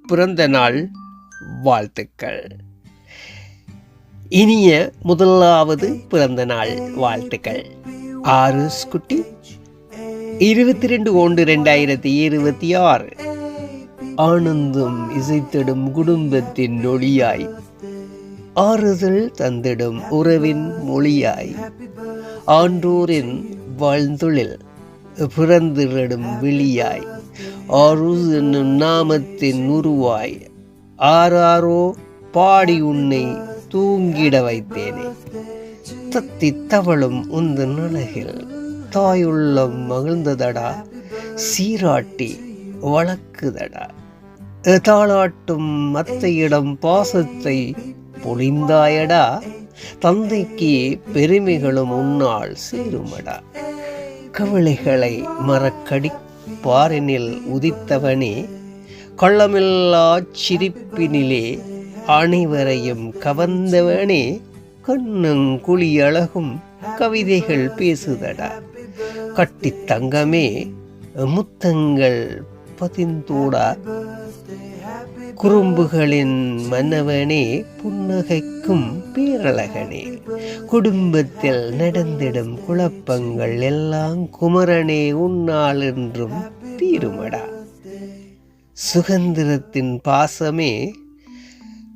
பிறந்த நாள் வாழ்த்துக்கள். இனிய முதலாவது பிறந்த நாள் வாழ்த்துக்கள். ஆருஸ் குட்டி 22/1/2026 ஆனந்தம் இசைத்திடும் குடும்பத்தின் ஒளியாய், ஆறுதல் தந்திடும் உறவின் மொழியாய், ஆன்றோரின் வாழ்ந்தொழில் பிறந்திடும் விழியாய், ஆருஸ் என்னும் நாமத்தின் உருவாய், ஆராரோ பாடி உன்னை தூங்கிட வைத்தேனே. தத்தி தவளும் உந்தன் அழகில் தாயுள்ளம் மகிழ்ந்ததடா, சீராட்டி வளர்க்குதடா. தாளாட்டும் அத்தையிடம் பாசத்தை பொழிந்தாயடா, தந்தைக்கு பெருமைகளும் உன்னால் சேருமடா. கவலைகளை மறக்கடி பாரினில் உதித்தவனே, கள்ளமில்லா சிரிப்பினிலே அனைவரையும் கவர்ந்தவனே, கண்ணும் குழி அழகும் கவிதைகள் பேசுதடா. கட்டி தங்கமே முத்தங்கள் பதிந்தோடா, குறும்புகளின் மன்னவனே புன்னகைக்கும் பேரழகனே, குடும்பத்தில் நடந்திடும் குழப்பங்கள் எல்லாம் குமரனே உன்னால் என்றும் தீருமடா. சுதந்திரத்தின் பாசமே,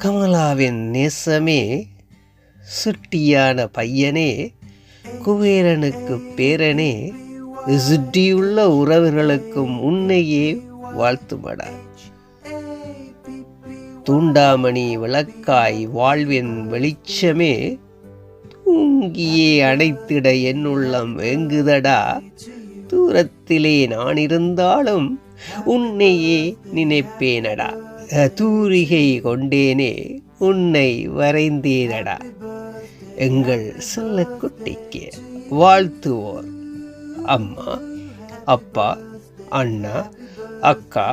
கமலாவின் நேசமே, சுட்டியான பையனே, குபேரனுக்கு பேரனே, சுட்டியுள்ள உறவுகளுக்கும் உன்னையே வாழ்த்துமடா. தூண்டாமணி விளக்காய் வாழ்வின் வெளிச்சமே, தூங்கியே அணைத்திட என்னுள்ளம் ஏங்குதடா. தூரத்திலே நான் இருந்தாலும் உன்னையே நினைப்பேனடா. தூரிகை கொண்டேனே உன்னை வரைந்தேனடா. எங்கள் செல்ல குட்டிக்கு வாழ்த்துவோர் அம்மா, அப்பா, அண்ணா, அக்கா,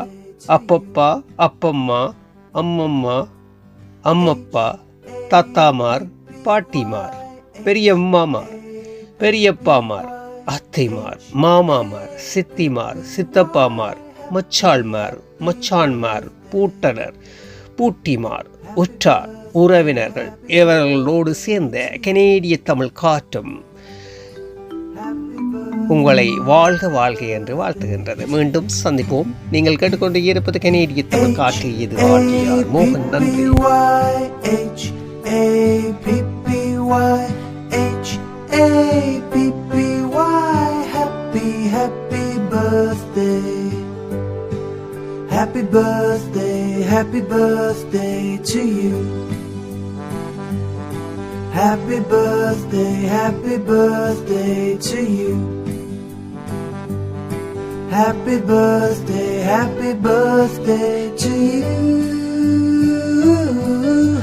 அப்பப்பா, அப்பம்மா, அம்மம்மா, அம்மப்பா, தாத்தாமார், பாட்டிமார், பெரியம்மாமார், பெரியப்பாமார், அத்தைமார், மாமாமார், சித்திமார், சித்தப்பாமார், மச்சாள்மார், மச்சான்மார், பூட்டனர், பூட்டிமார், உற்றார் உறவினர்கள் இவர்களோடு சேர்ந்த கனேடிய தமிழ் காற்றும் உங்களை வாழ்க வாழ்க என்று வாழ்த்துகின்றது. மீண்டும் சந்திப்போம். நீங்கள் கேட்டுக்கொண்டு இருப்பது கனேடிய தமிழ் காற்று. இது வாழ்க்கையார் மோகன். நன்றி. Happy birthday, happy birthday to you. Happy birthday, happy birthday to you. Happy birthday, happy birthday to you.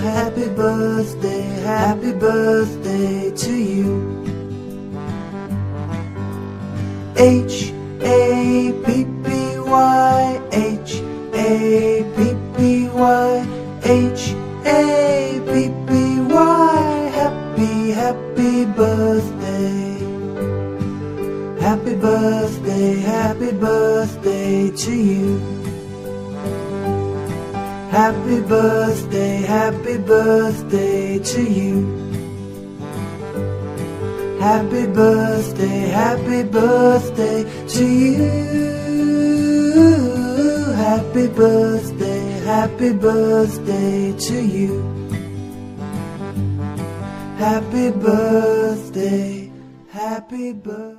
Happy birthday, happy birthday to you. H-A-P-P-Y, H-A-P-P-Y, H-A-P-P-Y. Happy, happy birthday. Happy birthday, happy birthday to you. Happy birthday, happy birthday to you. Happy birthday, happy birthday to you. Happy birthday, happy birthday to you. Happy birthday, happy birthday.